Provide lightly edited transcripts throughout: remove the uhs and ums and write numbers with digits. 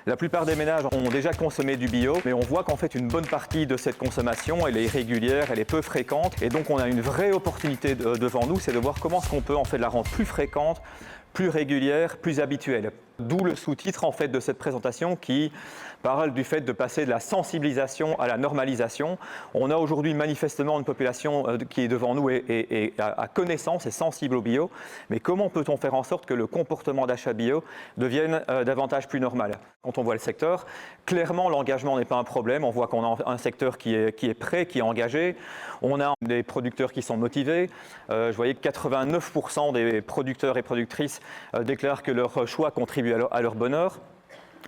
La plupart des ménages ont déjà consommé du bio, mais on voit qu'en fait une bonne partie de cette consommation, elle est irrégulière, elle est peu fréquente, et donc on a une vraie opportunité devant nous, c'est de voir comment est-ce qu'on peut en fait la rendre plus fréquente, plus régulière, plus habituelle. D'où le sous-titre en fait de cette présentation qui parle du fait de passer de la sensibilisation à la normalisation. On a aujourd'hui manifestement une population qui est devant nous et à connaissance et sensible au bio, mais comment peut-on faire en sorte que le comportement d'achat bio devienne davantage plus normal? Quand on voit le secteur, clairement l'engagement n'est pas un problème, on voit qu'on a un secteur qui est prêt, qui est engagé, on a des producteurs qui sont motivés, je voyais que 89% des producteurs et productrices déclarent que leur choix contribue à leur bonheur.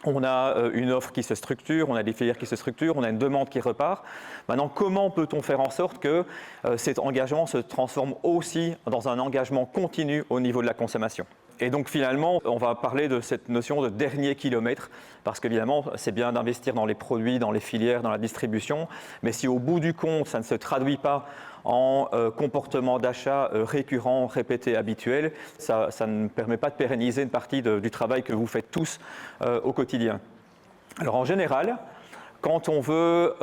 On a une offre qui se structure, on a des filières qui se structurent, on a une demande qui repart. Maintenant, comment peut-on faire en sorte que cet engagement se transforme aussi dans un engagement continu au niveau de la consommation? Et donc finalement, on va parler de cette notion de dernier kilomètre, parce qu'évidemment, c'est bien d'investir dans les produits, dans les filières, dans la distribution, mais si au bout du compte, ça ne se traduit pas en comportement d'achat récurrent, répété, habituel, ça ne permet pas de pérenniser une partie du travail que vous faites tous au quotidien. Alors en général, quand on veut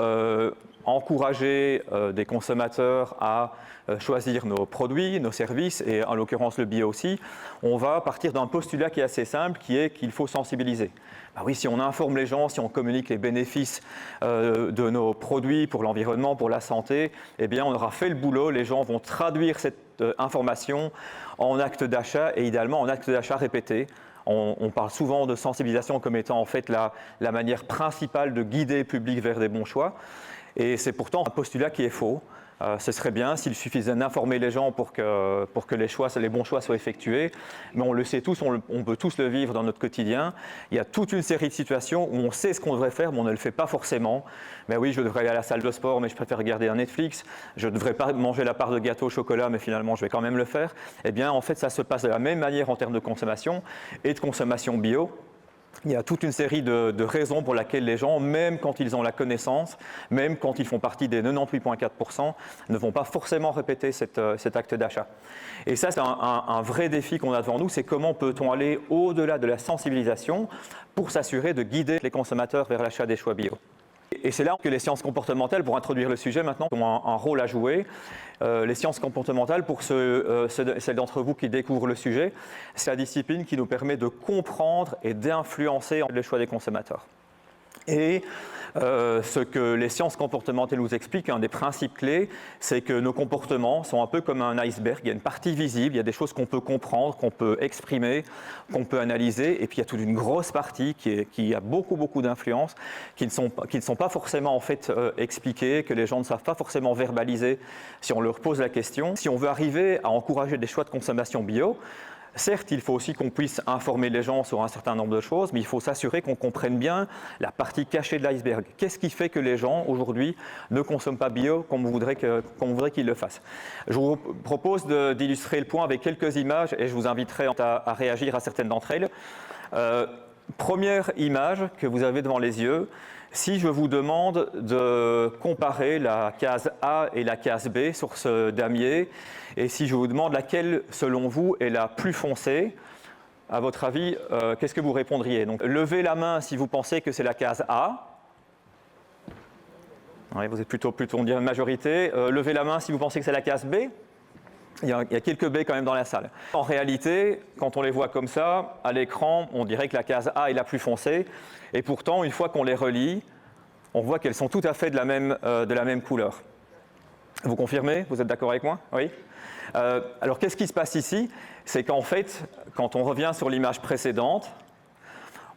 encourager des consommateurs à choisir nos produits, nos services, et en l'occurrence le bio aussi, on va partir d'un postulat qui est assez simple, qui est qu'il faut sensibiliser. Ben oui, si on informe les gens, si on communique les bénéfices de nos produits pour l'environnement, pour la santé, eh bien on aura fait le boulot, les gens vont traduire cette information en actes d'achat et idéalement en actes d'achat répétés. On parle souvent de sensibilisation comme étant en fait la manière principale de guider le public vers des bons choix. Et c'est pourtant un postulat qui est faux. Ce serait bien s'il suffisait d'informer les gens pour que les bons choix soient effectués. Mais on le sait tous, on peut tous le vivre dans notre quotidien. Il y a toute une série de situations où on sait ce qu'on devrait faire, mais on ne le fait pas forcément. Mais oui, je devrais aller à la salle de sport, mais je préfère regarder un Netflix. Je ne devrais pas manger la part de gâteau au chocolat, mais finalement, je vais quand même le faire. Eh bien, en fait, ça se passe de la même manière en termes de consommation et de consommation bio. Il y a toute une série de raisons pour lesquelles les gens, même quand ils ont la connaissance, même quand ils font partie des 98,4%, ne vont pas forcément répéter cet acte d'achat. Et ça, c'est un vrai défi qu'on a devant nous, c'est comment peut-on aller au-delà de la sensibilisation pour s'assurer de guider les consommateurs vers l'achat des choix bio. Et c'est là que les sciences comportementales, pour introduire le sujet maintenant, ont un rôle à jouer. Les sciences comportementales, pour celles d'entre vous qui découvrent le sujet, c'est la discipline qui nous permet de comprendre et d'influencer le choix des consommateurs. Et ce que les sciences comportementales nous expliquent, un des principes clés, c'est que nos comportements sont un peu comme un iceberg. Il y a une partie visible, il y a des choses qu'on peut comprendre, qu'on peut exprimer, qu'on peut analyser, et puis il y a toute une grosse partie qui a beaucoup d'influence, qui ne sont pas forcément en fait expliquées, que les gens ne savent pas forcément verbaliser si on leur pose la question. Si on veut arriver à encourager des choix de consommation bio, certes, il faut aussi qu'on puisse informer les gens sur un certain nombre de choses, mais il faut s'assurer qu'on comprenne bien la partie cachée de l'iceberg. Qu'est-ce qui fait que les gens, aujourd'hui, ne consomment pas bio comme on voudrait qu'ils le fassent? Je vous propose d'illustrer le point avec quelques images et je vous inviterai à réagir à certaines d'entre elles. Première image que vous avez devant les yeux, si je vous demande de comparer la case A et la case B sur ce damier, et si je vous demande laquelle, selon vous, est la plus foncée, à votre avis, qu'est-ce que vous répondriez? Donc, levez la main si vous pensez que c'est la case A. Oui, vous êtes plutôt dire une majorité. Levez la main si vous pensez que c'est la case B. Il y a quelques B quand même dans la salle. En réalité, quand on les voit comme ça, à l'écran, on dirait que la case A est la plus foncée. Et pourtant, une fois qu'on les relie, on voit qu'elles sont tout à fait de la même couleur. Vous confirmez? Vous êtes d'accord avec moi? Oui. Alors, qu'est-ce qui se passe ici? C'est qu'en fait, quand on revient sur l'image précédente,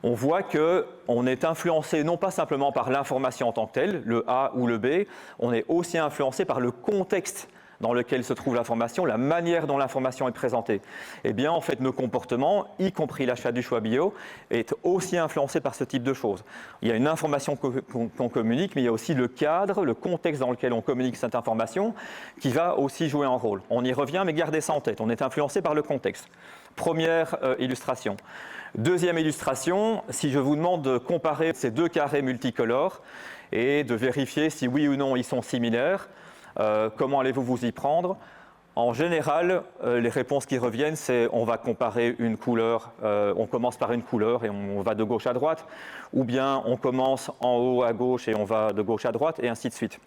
on voit qu'on est influencé non pas simplement par l'information en tant que telle, le A ou le B, on est aussi influencé par le contexte dans lequel se trouve l'information, la manière dont l'information est présentée. Eh bien, en fait, nos comportements, y compris l'achat du choix bio, est aussi influencé par ce type de choses. Il y a une information qu'on communique, mais il y a aussi le cadre, le contexte dans lequel on communique cette information, qui va aussi jouer un rôle. On y revient, mais gardez ça en tête, on est influencé par le contexte. Première illustration. Deuxième illustration, si je vous demande de comparer ces deux carrés multicolores et de vérifier si oui ou non ils sont similaires, comment allez-vous vous y prendre? En général, les réponses qui reviennent, c'est on va comparer une couleur, on commence par une couleur et on va de gauche à droite, ou bien on commence en haut à gauche et on va de gauche à droite, et ainsi de suite.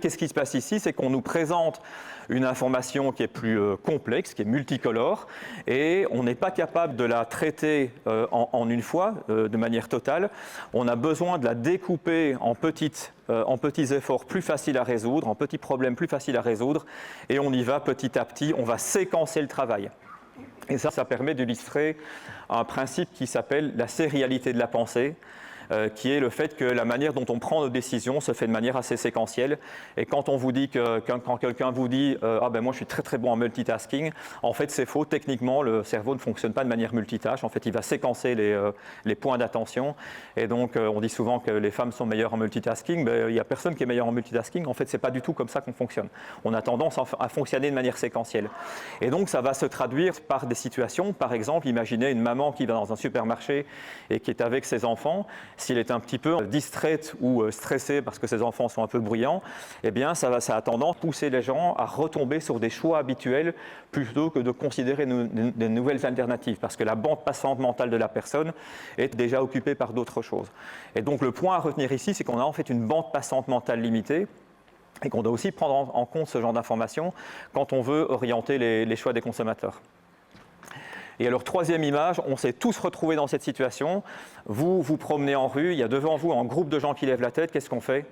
Qu'est-ce qui se passe ici? C'est qu'on nous présente une information qui est plus complexe, qui est multicolore, et on n'est pas capable de la traiter en une fois, de manière totale. On a besoin de la découper en petits efforts plus faciles à résoudre, en petits problèmes plus faciles à résoudre, et on y va petit à petit, on va séquencer le travail. Et ça permet d'illustrer un principe qui s'appelle la sérialité de la pensée, qui est le fait que la manière dont on prend nos décisions se fait de manière assez séquentielle. Et quand on vous dit quand quelqu'un vous dit ah ben moi je suis très très bon en multitasking, en fait c'est faux. Techniquement, le cerveau ne fonctionne pas de manière multitâche. En fait, il va séquencer les points d'attention. Et donc on dit souvent que les femmes sont meilleures en multitasking. Ben, il n'y a personne qui est meilleur en multitasking. En fait, c'est pas du tout comme ça qu'on fonctionne. On a tendance à fonctionner de manière séquentielle. Et donc ça va se traduire par des situations. Par exemple, imaginez une maman qui va dans un supermarché et qui est avec ses enfants. S'il est un petit peu distraite ou stressée parce que ses enfants sont un peu bruyants, eh bien ça a tendance à pousser les gens à retomber sur des choix habituels plutôt que de considérer de nouvelles alternatives, parce que la bande passante mentale de la personne est déjà occupée par d'autres choses. Et donc le point à retenir ici, c'est qu'on a en fait une bande passante mentale limitée, et qu'on doit aussi prendre en compte ce genre d'informations quand on veut orienter les choix des consommateurs. Et alors, troisième image, on s'est tous retrouvés dans cette situation. Vous vous promenez en rue, il y a devant vous un groupe de gens qui lèvent la tête, qu'est-ce qu'on fait?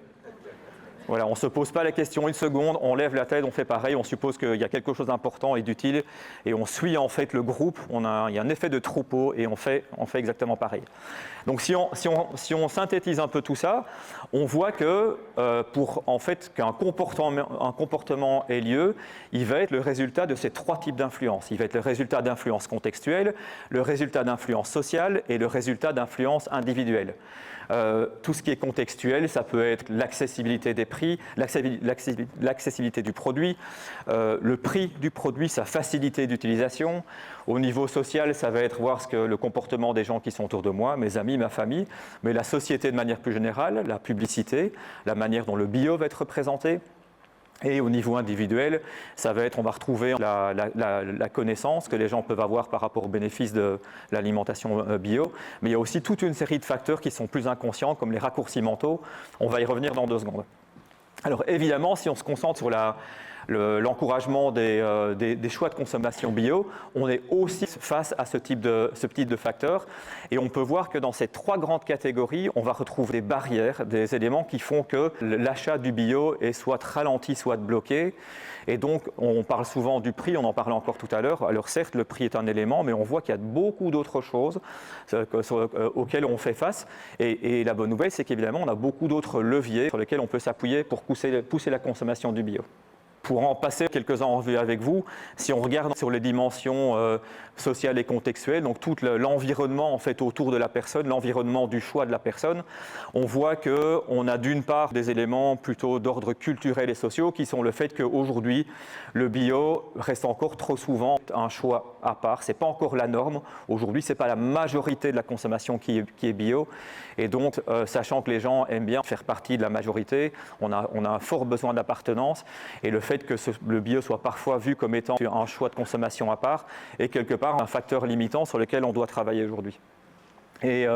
Voilà, on ne se pose pas la question une seconde, on lève la tête, on fait pareil, on suppose qu'il y a quelque chose d'important et d'utile, et on suit en fait le groupe, il y a un effet de troupeau, et on fait exactement pareil. Donc si on synthétise un peu tout ça, on voit que pour en fait qu'un comportement ait lieu, il va être le résultat de ces trois types d'influence. Il va être le résultat d'influence contextuelle, le résultat d'influence sociale et le résultat d'influence individuelle. Tout ce qui est contextuel, ça peut être l'accessibilité des prix, l'accessibilité du produit, le prix du produit, sa facilité d'utilisation. Au niveau social, ça va être voir le comportement des gens qui sont autour de moi, mes amis, ma famille, mais la société de manière plus générale, la publicité, la manière dont le bio va être représenté. Et au niveau individuel, ça va être, on va retrouver la connaissance que les gens peuvent avoir par rapport aux bénéfices de l'alimentation bio. Mais il y a aussi toute une série de facteurs qui sont plus inconscients, comme les raccourcis mentaux. On va y revenir dans 2 secondes. Alors évidemment, si on se concentre sur l'encouragement des choix de consommation bio, on est aussi face à ce type de facteurs. Et on peut voir que dans ces 3 grandes catégories, on va retrouver des barrières, des éléments qui font que l'achat du bio est soit ralenti, soit bloqué. Et donc, on parle souvent du prix, on en parlait encore tout à l'heure. Alors certes, le prix est un élément, mais on voit qu'il y a beaucoup d'autres choses auxquelles on fait face. Et la bonne nouvelle, c'est qu'évidemment, on a beaucoup d'autres leviers sur lesquels on peut s'appuyer pour pousser la consommation du bio. Pour en passer quelques-uns en revue avec vous, si on regarde sur les dimensions sociales et contextuelles, donc tout l'environnement en fait autour de la personne, l'environnement du choix de la personne, on voit qu'on a d'une part des éléments plutôt d'ordre culturel et sociaux qui sont le fait qu'aujourd'hui, le bio reste encore trop souvent un choix à part. Ce n'est pas encore la norme. Aujourd'hui, ce n'est pas la majorité de la consommation qui est bio. Et donc, sachant que les gens aiment bien faire partie de la majorité, on a un fort besoin d'appartenance. Et le fait que le bio soit parfois vu comme étant un choix de consommation à part est quelque part un facteur limitant sur lequel on doit travailler aujourd'hui. Et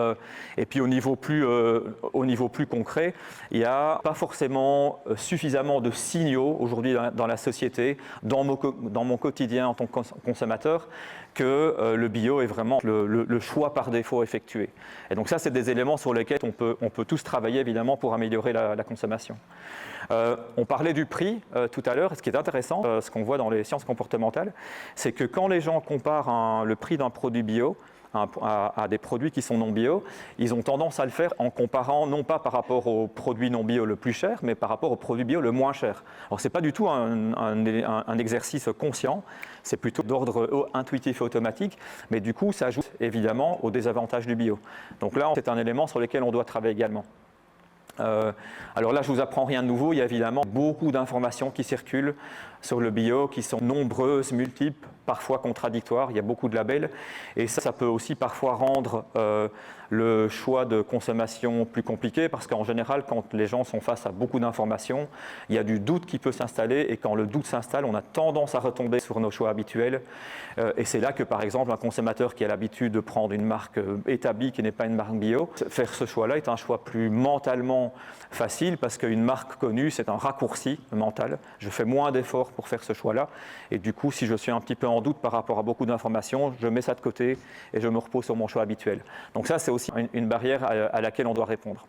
puis au niveau plus concret, il n'y a pas forcément suffisamment de signaux aujourd'hui dans la société, dans mon quotidien en tant que consommateur, que le bio est vraiment le choix par défaut effectué. Et donc ça, c'est des éléments sur lesquels on peut tous travailler évidemment pour améliorer la consommation. On parlait du prix tout à l'heure. Ce qui est intéressant, ce qu'on voit dans les sciences comportementales, c'est que quand les gens comparent le prix d'un produit bio à des produits qui sont non bio, ils ont tendance à le faire en comparant non pas par rapport au produit non bio le plus cher, mais par rapport au produit bio le moins cher. Alors ce n'est pas du tout un exercice conscient, c'est plutôt d'ordre intuitif et automatique, mais du coup ça ajoute évidemment au désavantage du bio. Donc là, c'est un élément sur lequel on doit travailler également. Alors là, je ne vous apprends rien de nouveau, il y a évidemment beaucoup d'informations qui circulent sur le bio, qui sont nombreuses, multiples, parfois contradictoires, il y a beaucoup de labels, et ça peut aussi parfois rendre le choix de consommation plus compliqué, parce qu'en général, quand les gens sont face à beaucoup d'informations, il y a du doute qui peut s'installer, et quand le doute s'installe, on a tendance à retomber sur nos choix habituels, et c'est là que par exemple un consommateur qui a l'habitude de prendre une marque établie qui n'est pas une marque bio, faire ce choix-là est un choix plus mentalement facile, parce qu'une marque connue, c'est un raccourci mental. Je fais moins d'efforts pour faire ce choix-là, et du coup, si je suis un petit peu en doute par rapport à beaucoup d'informations, je mets ça de côté et je me repose sur mon choix habituel. Donc ça, c'est aussi une barrière à laquelle on doit répondre.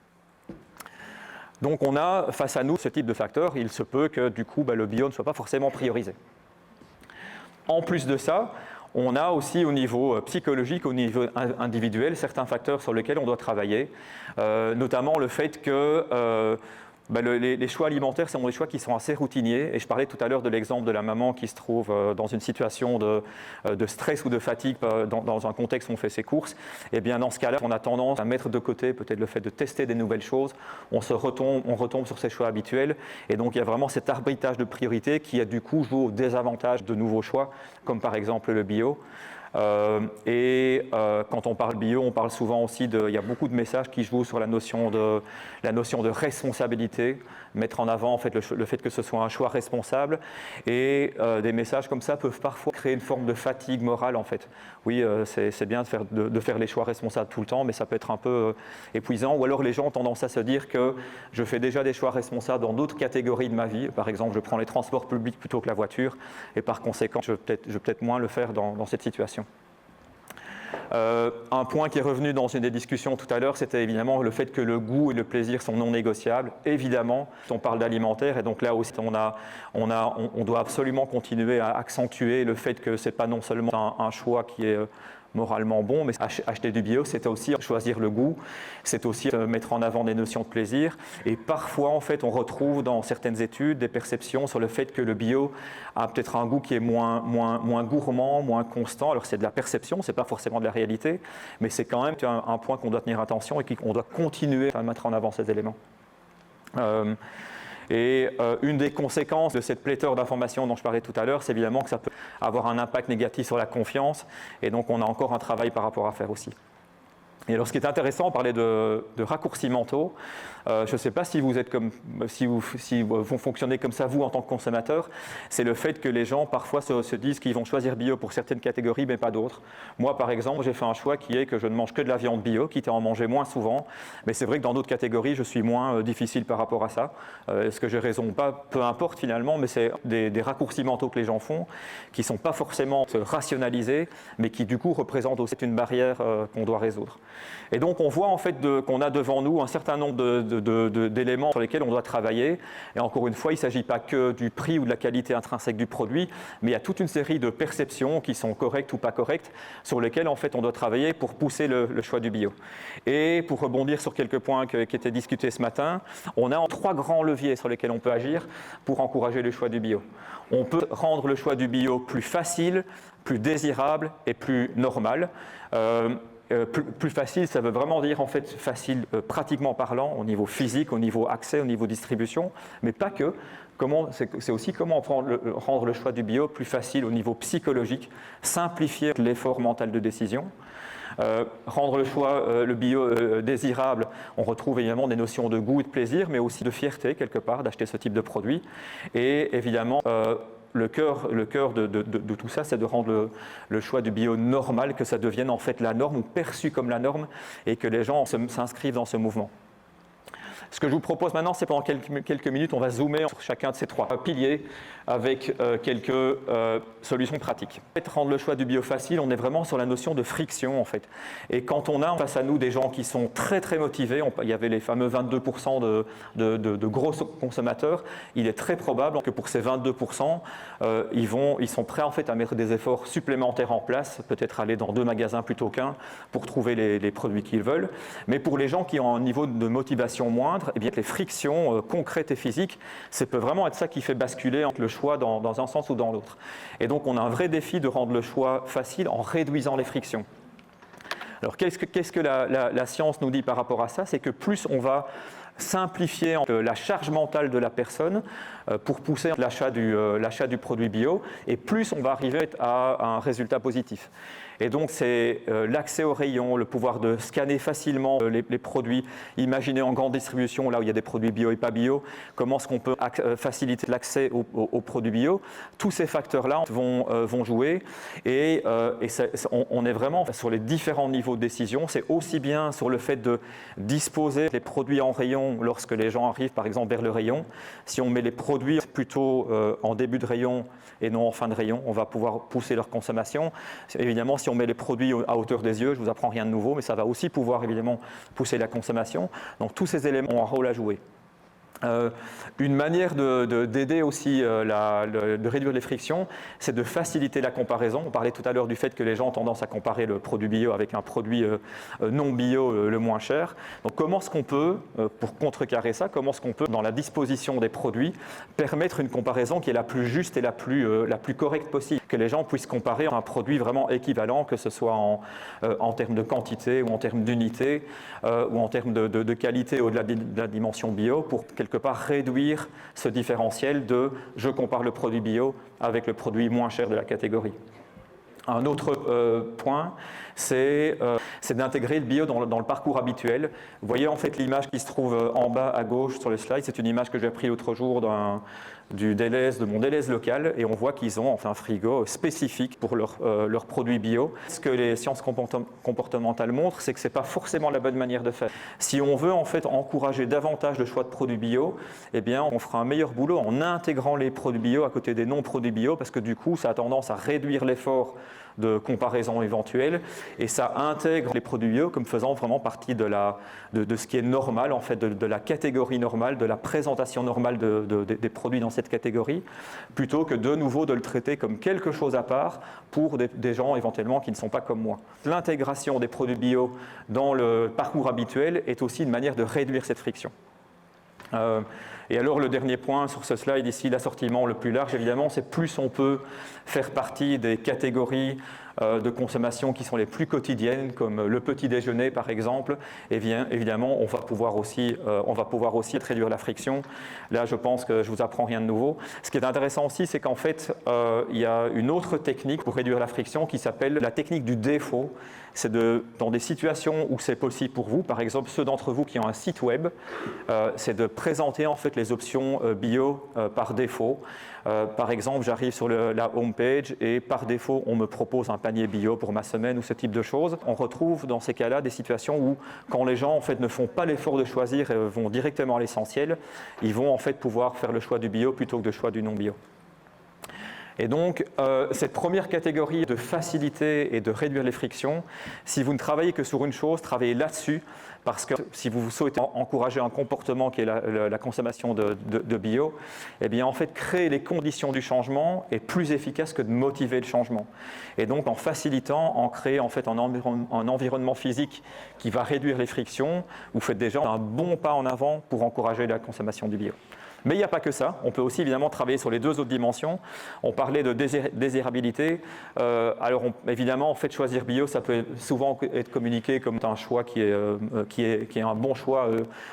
Donc on a face à nous ce type de facteur. Il se peut que du coup, le bio ne soit pas forcément priorisé. En plus de ça, on a aussi au niveau psychologique, au niveau individuel, certains facteurs sur lesquels on doit travailler, notamment le fait que les choix alimentaires sont des choix qui sont assez routiniers. Et je parlais tout à l'heure de l'exemple de la maman qui se trouve dans une situation de stress ou de fatigue dans un contexte où on fait ses courses. Et bien dans ce cas-là, on a tendance à mettre de côté peut-être le fait de tester des nouvelles choses. On retombe sur ses choix habituels. Et donc il y a vraiment cet arbitrage de priorité qui a du coup joué au désavantage de nouveaux choix, comme par exemple le bio. Quand on parle bio, on parle souvent aussi il y a beaucoup de messages qui jouent sur la notion de responsabilité, mettre en avant en fait, le fait que ce soit un choix responsable, et des messages comme ça peuvent parfois créer une forme de fatigue morale en fait. Oui, c'est bien de faire les choix responsables tout le temps, mais ça peut être un peu épuisant, ou alors les gens ont tendance à se dire que je fais déjà des choix responsables dans d'autres catégories de ma vie, par exemple je prends les transports publics plutôt que la voiture, et par conséquent je vais peut-être moins le faire dans cette situation. Un point qui est revenu dans une des discussions tout à l'heure, c'était évidemment le fait que le goût et le plaisir sont non négociables. Évidemment, on parle d'alimentaire, et donc là aussi on doit absolument continuer à accentuer le fait que ce n'est pas non seulement un choix qui est moralement bon, mais acheter du bio, c'est aussi choisir le goût, c'est aussi mettre en avant des notions de plaisir. Et parfois, en fait, on retrouve dans certaines études des perceptions sur le fait que le bio a peut-être un goût qui est moins gourmand, moins constant. Alors c'est de la perception, c'est pas forcément de la réalité, mais c'est quand même un point qu'on doit tenir attention et qu'on doit continuer à mettre en avant ces éléments. Une des conséquences de cette pléthore d'informations dont je parlais tout à l'heure, c'est évidemment que ça peut avoir un impact négatif sur la confiance, et donc on a encore un travail par rapport à faire aussi. Et alors ce qui est intéressant, on parlait de raccourcis mentaux. Je ne sais pas si vous fonctionnez comme ça, vous, en tant que consommateur. C'est le fait que les gens, parfois, se disent qu'ils vont choisir bio pour certaines catégories, mais pas d'autres. Moi, par exemple, j'ai fait un choix qui est que je ne mange que de la viande bio, quitte à en manger moins souvent. Mais c'est vrai que dans d'autres catégories, je suis moins difficile par rapport à ça. Est-ce que j'ai raison ou pas? Peu importe, finalement, mais c'est des raccourcis mentaux que les gens font, qui ne sont pas forcément rationalisés, mais qui, du coup, représentent aussi une barrière qu'on doit résoudre. Et donc, on voit, en fait, qu'on a devant nous un certain nombre d'éléments sur lesquels on doit travailler. Et encore une fois, il ne s'agit pas que du prix ou de la qualité intrinsèque du produit, mais il y a toute une série de perceptions qui sont correctes ou pas correctes, sur lesquelles en fait on doit travailler pour pousser le choix du bio. Et pour rebondir sur quelques points qui étaient discutés ce matin, on a 3 grands leviers sur lesquels on peut agir pour encourager le choix du bio. On peut rendre le choix du bio plus facile, plus désirable et plus normal. Plus facile, ça veut vraiment dire en fait facile pratiquement parlant, au niveau physique, au niveau accès, au niveau distribution, mais pas que. C'est aussi comment rendre le choix du bio plus facile au niveau psychologique, simplifier l'effort mental de décision. Rendre le bio désirable, on retrouve évidemment des notions de goût et de plaisir, mais aussi de fierté quelque part d'acheter ce type de produit. Et évidemment, le cœur de tout ça, c'est de rendre le choix du bio normal, que ça devienne en fait la norme ou perçu comme la norme, et que les gens s'inscrivent dans ce mouvement. Ce que je vous propose maintenant, c'est pendant quelques minutes, on va zoomer sur chacun de ces 3 piliers avec quelques solutions pratiques. En fait, rendre le choix du bio facile, on est vraiment sur la notion de friction en fait. Et quand on a face à nous des gens qui sont très très motivés, il y avait les fameux 22% de gros consommateurs, il est très probable que pour ces 22%, ils sont prêts en fait à mettre des efforts supplémentaires en place, peut-être aller dans 2 magasins plutôt qu'un pour trouver les produits qu'ils veulent. Mais pour les gens qui ont un niveau de motivation moindre, eh bien, les frictions concrètes et physiques, ça peut vraiment être ça qui fait basculer entre le choix dans un sens ou dans l'autre. Et donc on a un vrai défi de rendre le choix facile en réduisant les frictions. Alors qu'est-ce que la science nous dit par rapport à ça? C'est que plus on va simplifier la charge mentale de la personne pour pousser l'achat du produit bio, et plus on va arriver à un résultat positif. Et donc c'est l'accès aux rayons, le pouvoir de scanner facilement les produits, imaginer en grande distribution, là où il y a des produits bio et pas bio, comment est-ce qu'on peut faciliter l'accès aux produits bio. Tous ces facteurs-là vont jouer, et on est vraiment sur les différents niveaux de décision. C'est aussi bien sur le fait de disposer des produits en rayon lorsque les gens arrivent par exemple vers le rayon. Si on met les produits plutôt en début de rayon et non en fin de rayon, on va pouvoir pousser leur consommation. Évidemment, si on met les produits à hauteur des yeux, je ne vous apprends rien de nouveau, mais ça va aussi pouvoir évidemment pousser la consommation. Donc tous ces éléments ont un rôle à jouer. Une manière d'aider aussi de réduire les frictions, c'est de faciliter la comparaison. On parlait tout à l'heure du fait que les gens ont tendance à comparer le produit bio avec un produit non bio le moins cher. Donc comment est-ce qu'on peut, pour contrecarrer ça, comment est-ce qu'on peut, dans la disposition des produits, permettre une comparaison qui est la plus juste et la plus correcte possible, que les gens puissent comparer un produit vraiment équivalent, que ce soit en termes de quantité ou en termes d'unité ou en termes de qualité au-delà de la dimension bio, pour quelque part réduire ce différentiel de je compare le produit bio avec le produit moins cher de la catégorie. Un autre point, c'est d'intégrer le bio dans le parcours habituel. Vous voyez en fait l'image qui se trouve en bas à gauche sur le slide, c'est une image que j'ai prise l'autre jour de mon Delhaize local, et on voit qu'ils ont un frigo spécifique pour leurs produits bio. Ce que les sciences comportementales montrent, c'est que ce n'est pas forcément la bonne manière de faire. Si on veut en fait encourager davantage le choix de produits bio, eh bien on fera un meilleur boulot en intégrant les produits bio à côté des non-produits bio, parce que du coup ça a tendance à réduire l'effort de comparaison éventuelle, et ça intègre les produits bio comme faisant vraiment partie de ce qui est normal, en fait, de la catégorie normale, de la présentation normale des produits dans cette catégorie, plutôt que de nouveau de le traiter comme quelque chose à part pour des gens éventuellement qui ne sont pas comme moi. L'intégration des produits bio dans le parcours habituel est aussi une manière de réduire cette friction. Et alors le dernier point sur ce slide ici, l'assortiment le plus large évidemment, c'est plus on peut faire partie des catégories de consommation qui sont les plus quotidiennes, comme le petit déjeuner par exemple, et bien évidemment on va pouvoir aussi réduire la friction. Là je pense que je ne vous apprends rien de nouveau. Ce qui est intéressant aussi, c'est qu'en fait il y a une autre technique pour réduire la friction qui s'appelle la technique du défaut. C'est dans des situations où c'est possible pour vous, par exemple ceux d'entre vous qui ont un site web, c'est de présenter en fait les options bio par défaut. Par exemple, j'arrive sur la home page et par défaut on me propose un panier bio pour ma semaine ou ce type de choses. On retrouve dans ces cas-là des situations où quand les gens en fait ne font pas l'effort de choisir et vont directement à l'essentiel, ils vont en fait pouvoir faire le choix du bio plutôt que le choix du non bio. Et donc, cette première catégorie de faciliter et de réduire les frictions, si vous ne travaillez que sur une chose, travaillez là-dessus, parce que si vous souhaitez encourager un comportement qui est la consommation de bio, eh bien en fait, créer les conditions du changement est plus efficace que de motiver le changement. Et donc, en facilitant, en créant en fait un environnement physique qui va réduire les frictions, vous faites déjà un bon pas en avant pour encourager la consommation du bio. Mais il n'y a pas que ça, on peut aussi évidemment travailler sur les deux autres dimensions. On parlait de désirabilité. Alors évidemment, en fait, choisir bio, ça peut souvent être communiqué comme un choix qui est un bon choix,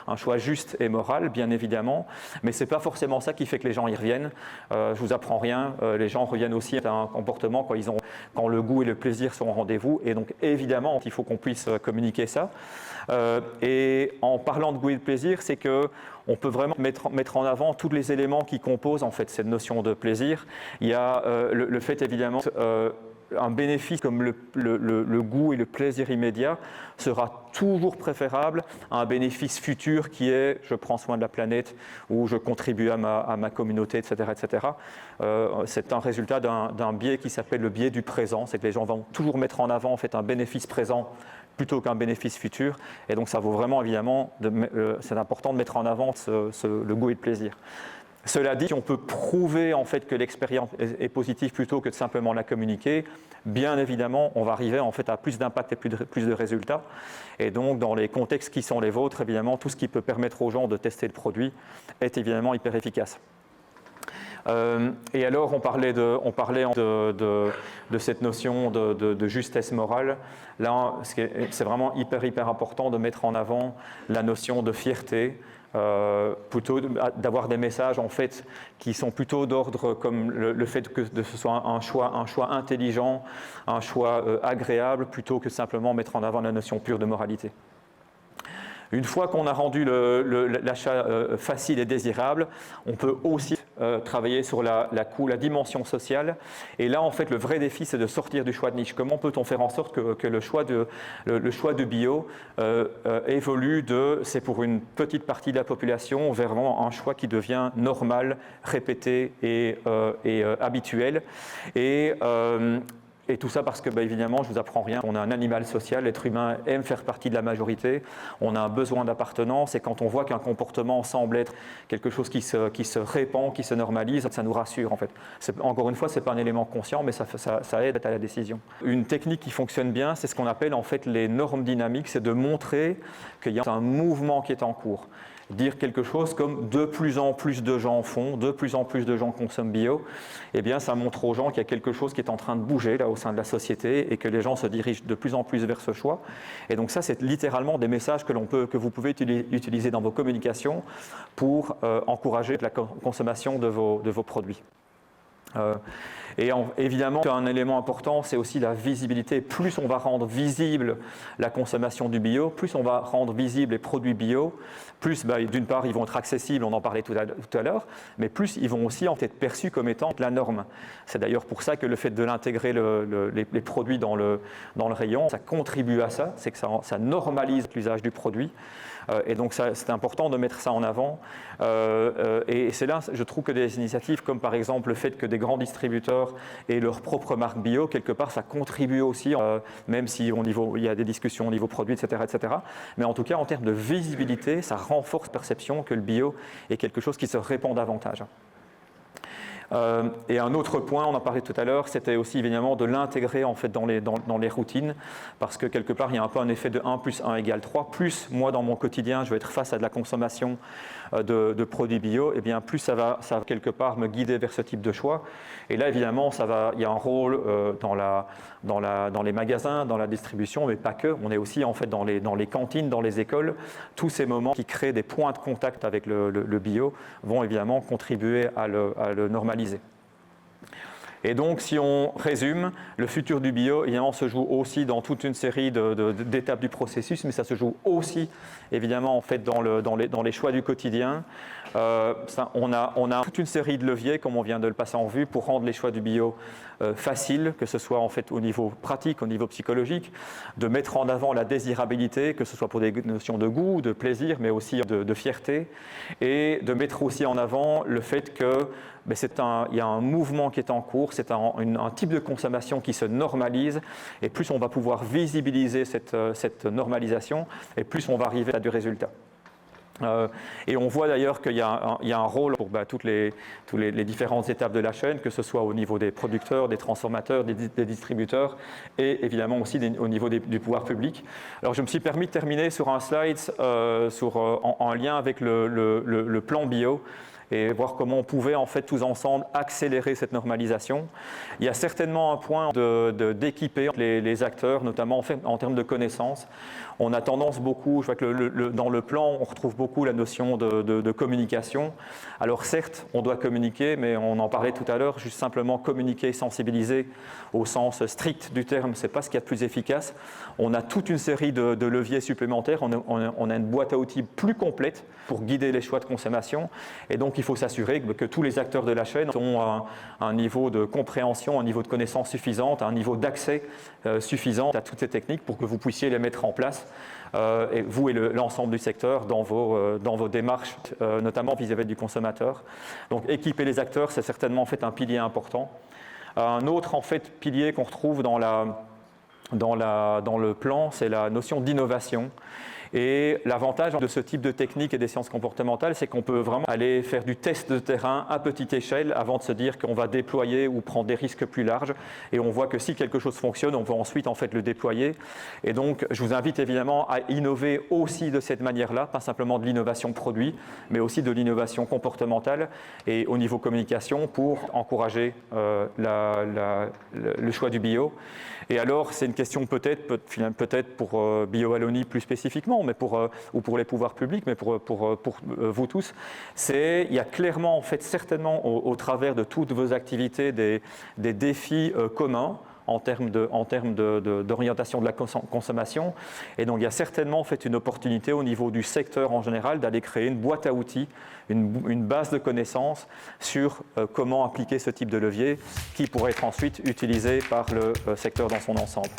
un choix juste et moral, bien évidemment. Mais ce n'est pas forcément ça qui fait que les gens y reviennent. Je ne vous apprends rien, les gens reviennent aussi à un comportement quand le goût et le plaisir sont au rendez-vous. Et donc évidemment, il faut qu'on puisse communiquer ça. Et en parlant de goût et de plaisir, c'est qu'on peut vraiment mettre en avant tous les éléments qui composent en fait cette notion de plaisir. Il y a le fait évidemment un bénéfice comme le goût et le plaisir immédiat sera toujours préférable à un bénéfice futur qui est je prends soin de la planète ou je contribue à ma communauté, etc. etc. C'est un résultat d'un biais qui s'appelle le biais du présent, c'est que les gens vont toujours mettre en avant en fait un bénéfice présent plutôt qu'un bénéfice futur. Et donc ça vaut vraiment évidemment, c'est important de mettre en avant le goût et le plaisir. Cela dit, si on peut prouver en fait que l'expérience est positive plutôt que de simplement la communiquer, bien évidemment, on va arriver en fait à plus d'impact et plus de résultats. Et donc, dans les contextes qui sont les vôtres, évidemment, tout ce qui peut permettre aux gens de tester le produit est évidemment hyper efficace. Et alors, on parlait de cette notion de justesse morale. Là, c'est vraiment hyper important de mettre en avant la notion de fierté, plutôt d'avoir des messages en fait qui sont plutôt d'ordre comme le fait que ce soit un choix intelligent, un choix agréable, plutôt que simplement mettre en avant la notion pure de moralité. Une fois qu'on a rendu l'achat facile et désirable, on peut aussi travailler sur la dimension sociale. Et là, en fait, le vrai défi, c'est de sortir du choix de niche. Comment peut-on faire en sorte que le choix de bio évolue c'est pour une petite partie de la population, vers vraiment un choix qui devient normal, répété et habituel. Et tout ça parce que, évidemment, je ne vous apprends rien. On est un animal social, l'être humain aime faire partie de la majorité, on a un besoin d'appartenance, et quand on voit qu'un comportement semble être quelque chose qui se répand, qui se normalise, ça nous rassure en fait. Encore une fois, ce n'est pas un élément conscient, mais ça aide à la décision. Une technique qui fonctionne bien, c'est ce qu'on appelle en fait les normes dynamiques, c'est de montrer qu'il y a un mouvement qui est en cours. Dire quelque chose comme de plus en plus de gens font, de plus en plus de gens consomment bio, eh bien ça montre aux gens qu'il y a quelque chose qui est en train de bouger là au sein de la société et que les gens se dirigent de plus en plus vers ce choix. Et donc ça, c'est littéralement des messages que vous pouvez utiliser dans vos communications pour encourager la consommation de vos produits. Évidemment, un élément important, c'est aussi la visibilité. Plus on va rendre visible la consommation du bio, plus on va rendre visible les produits bio, plus d'une part ils vont être accessibles, on en parlait tout à l'heure, mais plus ils vont aussi être perçus comme étant la norme. C'est d'ailleurs pour ça que le fait de l'intégrer les produits dans le rayon, ça contribue à ça, c'est que ça normalise l'usage du produit. Et donc c'est important de mettre ça en avant. Et c'est là, je trouve que des initiatives comme par exemple le fait que des grands distributeurs aient leur propre marque bio, quelque part ça contribue aussi, même si il y a des discussions au niveau produit, etc., etc. Mais en tout cas, en termes de visibilité, ça renforce la perception que le bio est quelque chose qui se répand davantage. Et un autre point, on en parlait tout à l'heure, c'était aussi évidemment de l'intégrer en fait dans les routines, parce que quelque part il y a un peu un effet de 1 plus 1 égale 3. Plus moi dans mon quotidien je vais être face à de la consommation de produits bio, et bien plus ça va quelque part me guider vers ce type de choix. Et là évidemment il y a un rôle dans les magasins, dans la distribution, mais pas que. On est aussi en fait dans les cantines, dans les écoles. Tous ces moments qui créent des points de contact avec le bio vont évidemment contribuer à le normaliser. Et donc, si on résume, le futur du bio, évidemment, se joue aussi dans toute une série d'étapes du processus, mais ça se joue aussi, évidemment, en fait, dans les choix du quotidien. On a toute une série de leviers, comme on vient de le passer en vue, pour rendre les choix du bio faciles, que ce soit en fait au niveau pratique, au niveau psychologique, de mettre en avant la désirabilité, que ce soit pour des notions de goût, de plaisir, mais aussi de fierté, et de mettre aussi en avant le fait que il y a un mouvement qui est en cours, c'est un type de consommation qui se normalise, et plus on va pouvoir visibiliser cette normalisation, et plus on va arriver à du résultat. Et on voit d'ailleurs qu'il y a un rôle pour toutes les différentes étapes de la chaîne, que ce soit au niveau des producteurs, des transformateurs, des distributeurs, et évidemment aussi au niveau du pouvoir public. Alors je me suis permis de terminer sur un slide en lien avec le plan bio, et voir comment on pouvait en fait tous ensemble accélérer cette normalisation. Il y a certainement un point d'équiper les acteurs, notamment en termes de connaissances. On a tendance beaucoup, je vois que dans le plan, on retrouve beaucoup la notion de communication. Alors certes, on doit communiquer, mais on en parlait tout à l'heure, juste simplement communiquer, sensibiliser au sens strict du terme, ce n'est pas ce qu'il y a de plus efficace. On a toute une série de leviers supplémentaires, on a une boîte à outils plus complète pour guider les choix de consommation, et donc il faut s'assurer que tous les acteurs de la chaîne ont un niveau de compréhension, un niveau de connaissance suffisante, un niveau d'accès suffisant à toutes ces techniques pour que vous puissiez les mettre en place, et vous et l'ensemble du secteur dans vos démarches, notamment vis-à-vis du consommateur. Donc équiper les acteurs, c'est certainement en fait un pilier important. Un autre en fait pilier qu'on retrouve dans le plan, c'est la notion d'innovation. Et l'avantage de ce type de technique et des sciences comportementales, c'est qu'on peut vraiment aller faire du test de terrain à petite échelle avant de se dire qu'on va déployer ou prendre des risques plus larges. Et on voit que si quelque chose fonctionne, on peut ensuite en fait le déployer. Et donc, je vous invite évidemment à innover aussi de cette manière-là, pas simplement de l'innovation produit, mais aussi de l'innovation comportementale et au niveau communication pour encourager le choix du bio. Et alors, c'est une question peut-être pour BioWallonie plus spécifiquement, mais ou pour les pouvoirs publics, mais pour vous tous, il y a clairement, en fait, certainement au travers de toutes vos activités, des défis communs en termes d'orientation de la consommation. Et donc, il y a certainement en fait, une opportunité au niveau du secteur en général d'aller créer une boîte à outils, une base de connaissances sur comment appliquer ce type de levier qui pourrait être ensuite utilisé par le secteur dans son ensemble.